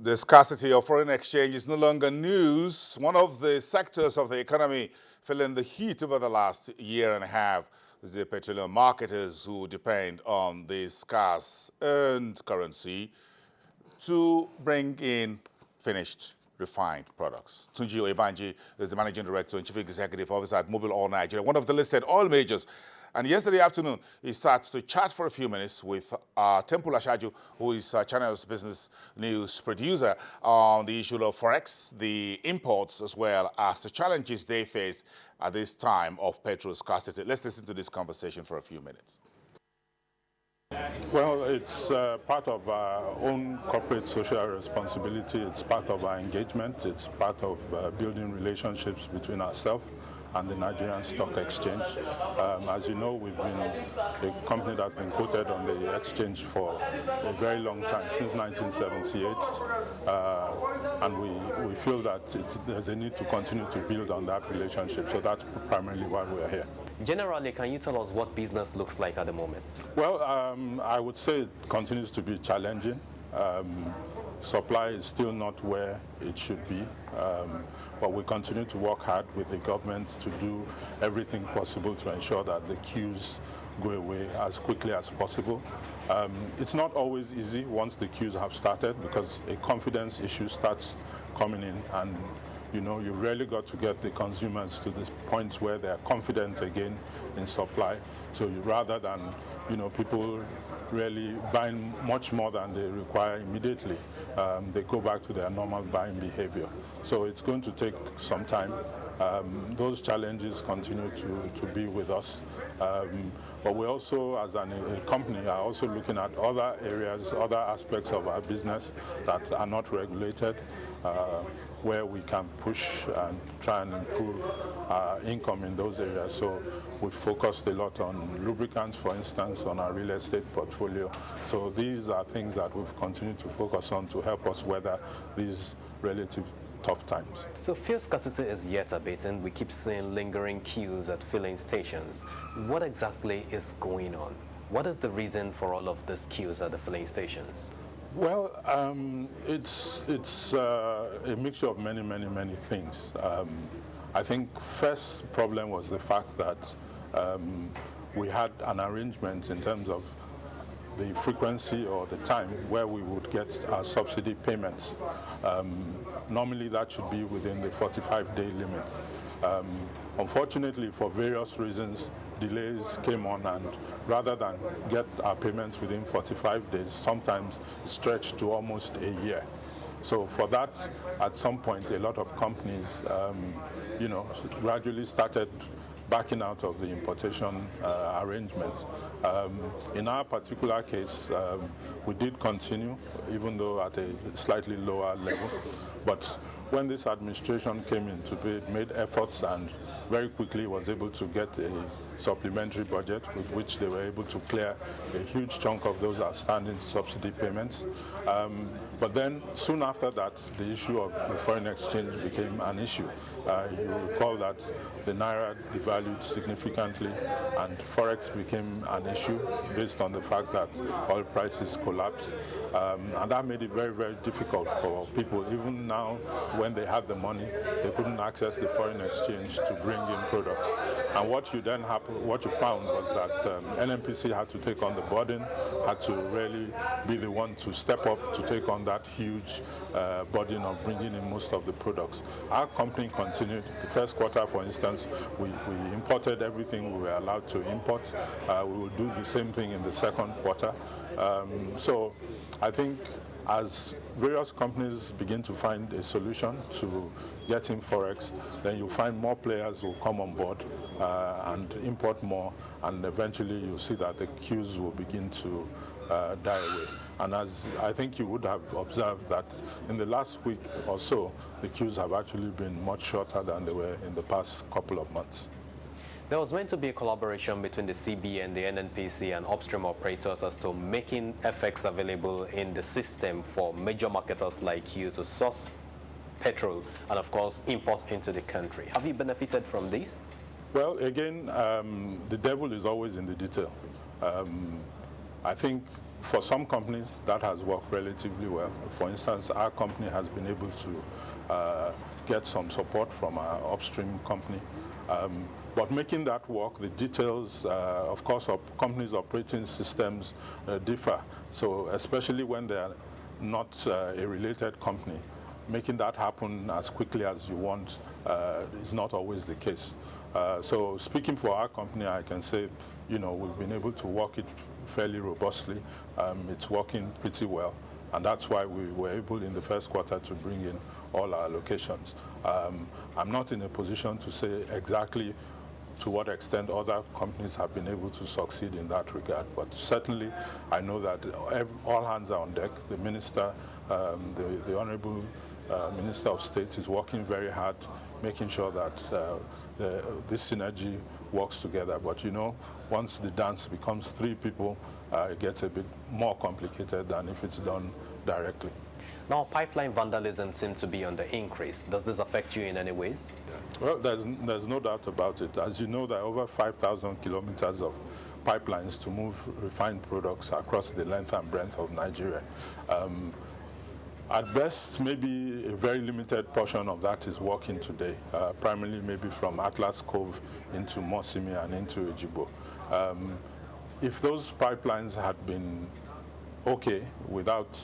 The scarcity of foreign exchange is no longer news. One of the sectors of the economy feeling the heat over the last year and a half is the petroleum marketers who depend on the scarce earned currency to bring in finished refined products. Tunji Oyebanji is the Managing Director and Chief Executive Officer at Mobil Oil Nigeria, one of the listed oil majors. And yesterday afternoon, he sat to chat for a few minutes with Temple Ashaju, who is Channel's business news producer, on the issue of Forex, the imports, as well as the challenges they face at this time of petrol scarcity. Let's listen to this conversation for a few minutes. Well, it's part of our own corporate social responsibility. It's part of our engagement. It's part of building relationships between ourselves and the Nigerian Stock Exchange. As you know, we've been a company that's been quoted on the exchange for a very long time, since 1978. And we feel that there's a need to continue to build on that relationship. So that's primarily why we're here. Generally, can you tell us what business looks like at the moment? Well, I would say it continues to be challenging. Supply is still not where it should be, but we continue to work hard with the government to do everything possible to ensure that the queues go away as quickly as possible. It's not always easy once the queues have started, because a confidence issue starts coming in, and you really got to get the consumers to this point where they are confident again in supply. So rather than people really buying much more than they require immediately, they go back to their normal buying behavior. So it's going to take some time. Those challenges continue to be with us. But we also, as a company, are also looking at other areas, other aspects of our business that are not regulated, where we can push and try and improve our income in those areas. So we focused a lot on lubricants, for instance, on our real estate portfolio. So these are things that we've continued to focus on to help us weather these relative tough times. So fuel scarcity is yet abating. We keep seeing lingering queues at filling stations. What exactly is going on? What is the reason for all of these queues at the filling stations? Well, it's a mixture of many things. I think first problem was the fact that we had an arrangement in terms of the frequency or the time where we would get our subsidy payments. Normally that should be within the 45-day limit. Unfortunately, for various reasons, delays came on, and rather than get our payments within 45 days, sometimes stretched to almost a year. So for that, at some point, a lot of companies, gradually started backing out of the importation arrangement. In our particular case, we did continue, even though at a slightly lower level. But when this administration came into it, made efforts and very quickly was able to get a supplementary budget with which they were able to clear a huge chunk of those outstanding subsidy payments. But then soon after that, the issue of the foreign exchange became an issue. You recall that the Naira devalued significantly, and Forex became an issue based on the fact that oil prices collapsed. And that made it very difficult for people. Even now, when they had the money, they couldn't access the foreign exchange to bring in products. And what you found was that NNPC had to take on the burden, had to really be the one to step up to take on that huge burden of bringing in most of the products. Our company continued. The first quarter, for instance, we imported everything we were allowed to import. We will do the same thing in the second quarter. So I think as various companies begin to find a solution to getting Forex, then you'll find more players will come on board and import more, and eventually you'll see that the queues will begin to die away. And as I think you would have observed that in the last week or so, the queues have actually been much shorter than they were in the past couple of months. There was meant to be a collaboration between the CBN, the NNPC, and upstream operators as to making FX available in the system for major marketers like you to source petrol and, of course, import into the country. Have you benefited from this? Well, again, the devil is always in the detail. I think For some companies, that has worked relatively well. For instance, our company has been able to get some support from our upstream company. But making that work, the details, of course, of companies' operating systems differ. So especially when they are not a related company, making that happen as quickly as you want is not always the case. So speaking for our company, I can say, we've been able to work it fairly robustly. It's working pretty well. And that's why we were able in the first quarter to bring in all our locations. I'm not in a position to say exactly to what extent other companies have been able to succeed in that regard. But certainly, I know that all hands are on deck. The minister, the Honorable Minister of State is working very hard, making sure that this synergy works together. But once the dance becomes three people, it gets a bit more complicated than if it's done directly. Now, pipeline vandalism seems to be on the increase. Does this affect you in any ways? Well, there's no doubt about it. As you know, there are over 5,000 kilometers of pipelines to move refined products across the length and breadth of Nigeria. At best, maybe a very limited portion of that is working today, primarily maybe from Atlas Cove into Mosimi and into Ejigbo. If those pipelines had been okay without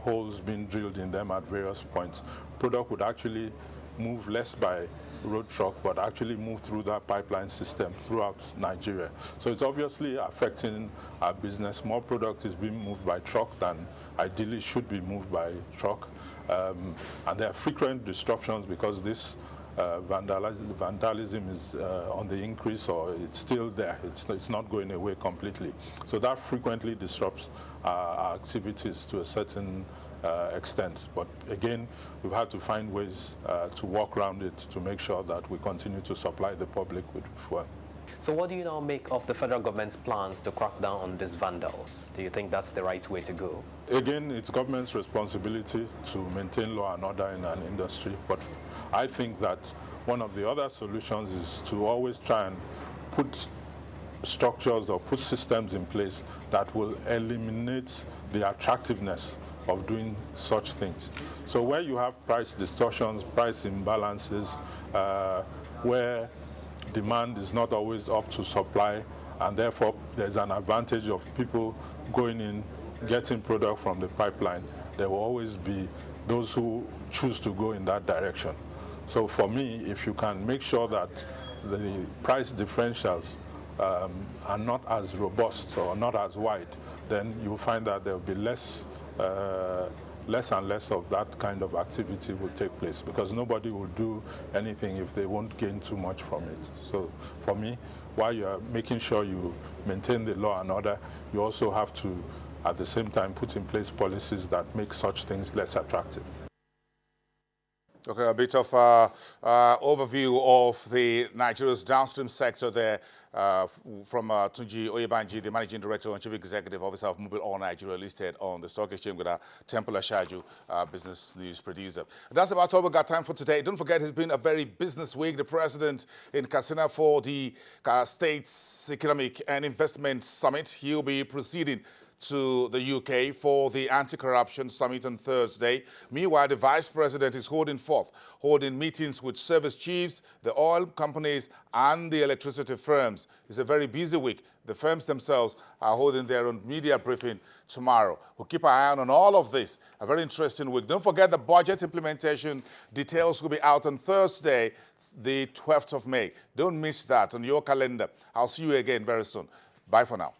holes being drilled in them at various points, product would actually move less by road truck, but actually move through that pipeline system throughout Nigeria. So it's obviously affecting our business. More product is being moved by truck than ideally should be moved by truck. And there are frequent disruptions because this vandalism is on the increase, or it's still there. It's not going away completely. So that frequently disrupts our activities to a certain extent. But again, we've had to find ways to work around it to make sure that we continue to supply the public with fuel. So what do you now make of the federal government's plans to crack down on these vandals? Do you think that's the right way to go? Again, it's government's responsibility to maintain law and order in an industry, but I think that one of the other solutions is to always try and put structures or put systems in place that will eliminate the attractiveness of doing such things. So where you have price distortions, price imbalances, where demand is not always up to supply, and therefore there's an advantage of people going in, getting product from the pipeline, there will always be those who choose to go in that direction. So for me, if you can make sure that the price differentials are not as robust or not as wide, then you'll find that there will be less and less of that kind of activity will take place, because nobody will do anything if they won't gain too much from it. So for me, while you're making sure you maintain the law and order, you also have to, at the same time, put in place policies that make such things less attractive. Okay, a bit of overview of the Nigeria's downstream sector there from Tunji Oyebanji, the Managing Director and Chief Executive Officer of Mobil Oil Nigeria, listed on the stock exchange with our Temple Ashaju, business news producer. That's about all we got time for today. Don't forget, it's been a very business week. The president in Katsina for the States Economic and Investment Summit. He'll be proceeding to the UK for the Anti-Corruption Summit on Thursday. Meanwhile, the Vice President is holding meetings with service chiefs, the oil companies, and the electricity firms. It's a very busy week. The firms themselves are holding their own media briefing tomorrow. We'll keep our eye on all of this. A very interesting week. Don't forget the budget implementation details will be out on Thursday, the 12th of May. Don't miss that on your calendar. I'll see you again very soon. Bye for now.